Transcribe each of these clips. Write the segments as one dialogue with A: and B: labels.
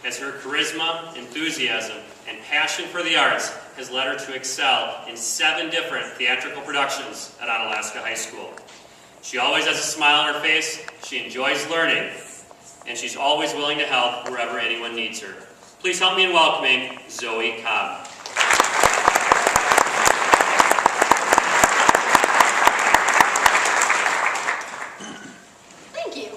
A: as her charisma, enthusiasm, and passion for the arts has led her to excel in 7 different theatrical productions at Onalaska High School. She always has a smile on her face, she enjoys learning, and she's always willing to help wherever anyone needs her. Please help me in welcoming Zoe Cobb.
B: Thank you.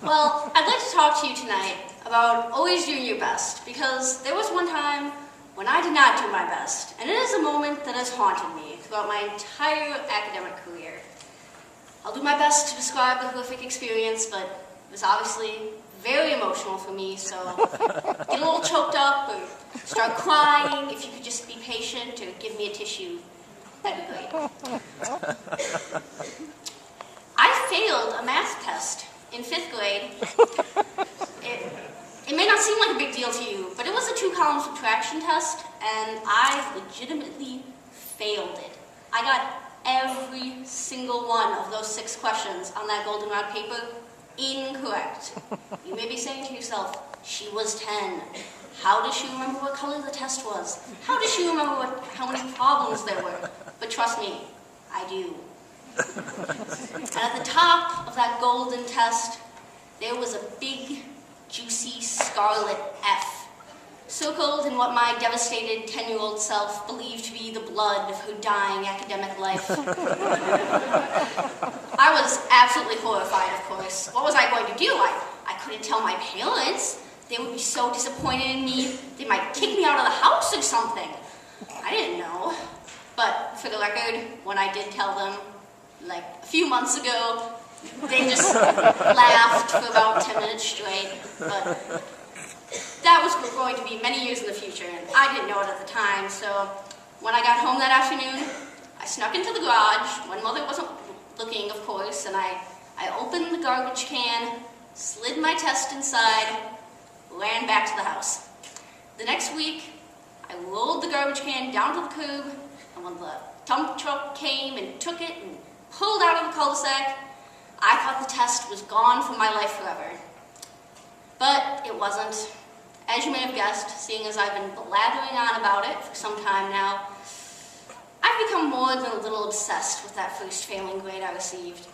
B: Well, I'd like to talk to you tonight about always doing your best, because there was one time when I did not do my best, and it is a moment that has haunted me throughout my entire academic career. I'll do my best to describe the horrific experience, but it was obviously very emotional for me, so get a little choked up or start crying. If you could just be patient or give me a tissue, that'd be great. I failed a math test in 5th grade. It may not seem like a big deal to you, but it was a 2-column subtraction test, and I legitimately failed it. I got every single one of those 6 questions on that goldenrod paper incorrect. You may be saying to yourself, she was 10. How does she remember what color the test was? How does she remember how many problems there were? But trust me, I do. And at the top of that golden test, there was a big, juicy scarlet F, circled in what my devastated 10-year-old self believed to be the blood of her dying academic life. I was absolutely horrified, of course. What was I going to do? I couldn't tell my parents. They would be so disappointed in me, they might kick me out of the house or something. I didn't know. But for the record, when I did tell them, like a few months ago, they just laughed for about 10 minutes straight. But that was going to be many years in the future, and I didn't know it at the time. So when I got home that afternoon, I snuck into the garage when Mother wasn't looking, of course, and I opened the garbage can, slid my test inside, ran back to the house. The next week, I rolled the garbage can down to the curb, and when the dump truck came and took it and pulled out of the cul-de-sac, I thought the test was gone from my life forever. But it wasn't. As you may have guessed, seeing as I've been blathering on about it for some time now, I've become more than a little obsessed with that first failing grade I received.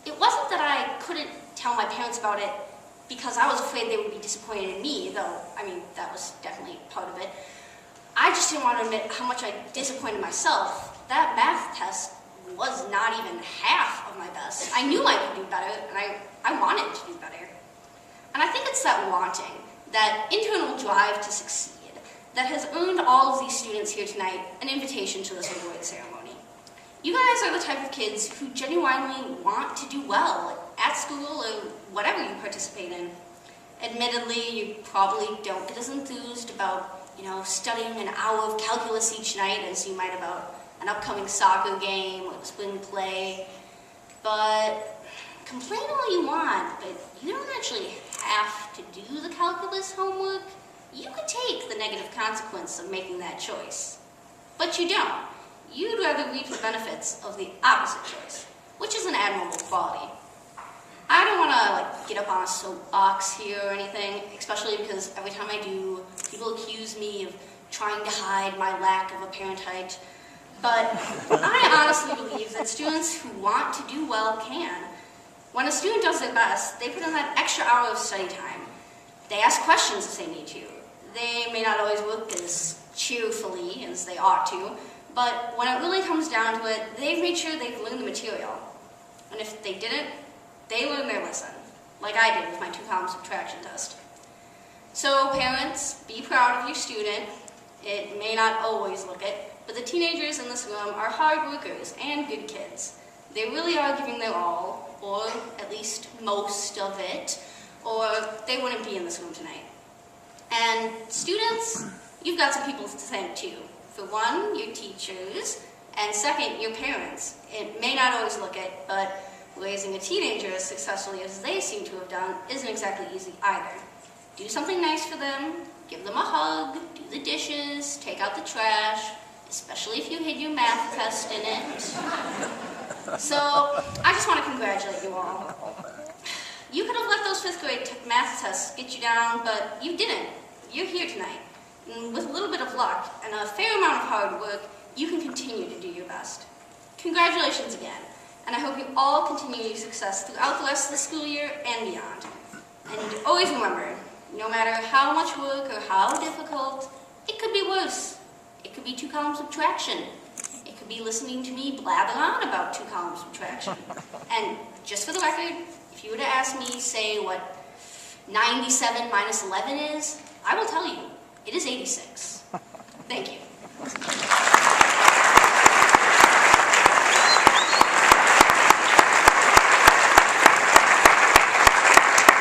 B: It wasn't that I couldn't tell my parents about it because I was afraid they would be disappointed in me, though, I mean, that was definitely part of it. I just didn't want to admit how much I disappointed myself. That math test was not even half of my best. I knew I could do better, and I wanted to do better. And I think it's that wanting, that internal drive to succeed, that has earned all of these students here tonight an invitation to this award ceremony. You guys are the type of kids who genuinely want to do well at school or whatever you participate in. Admittedly, you probably don't get as enthused about, studying an hour of calculus each night as you might about an upcoming soccer game or spring play. But complain all you want, but you don't actually have to do the calculus homework. You could take the negative consequence of making that choice. But you don't. You'd rather reap the benefits of the opposite choice, which is an admirable quality. I don't want to get up on a soapbox here or anything, especially because every time I do, people accuse me of trying to hide my lack of apparent height. But I honestly believe that students who want to do well can. When a student does their best, they put in that extra hour of study time. They ask questions as they need to. They may not always work as cheerfully as they ought to, but when it really comes down to it, they've made sure they've learned the material. And if they didn't, they learned their lesson, like I did with my 2-column subtraction test. So parents, be proud of your student. It may not always look it, but the teenagers in this room are hard workers and good kids. They really are giving their all, or at least most of it, or they wouldn't be in this room tonight. And students, you've got some people to thank too. For one, your teachers, and second, your parents. It may not always look it, but raising a teenager as successfully as they seem to have done isn't exactly easy either. Do something nice for them, give them a hug, do the dishes, take out the trash, especially if you hid your math test in it. So, I just want to congratulate you all. You could have let those 5th grade math tests get you down, but you didn't. You're here tonight. And with a little bit of luck and a fair amount of hard work, you can continue to do your best. Congratulations again, and I hope you all continue your success throughout the rest of the school year and beyond. And always remember, no matter how much work or how difficult, it could be worse. It could be 2-column subtraction. It could be listening to me blather on about 2-column subtraction. And just for the record, if you were to ask me, say, what 97 minus 11 is, I will tell you, it is 86.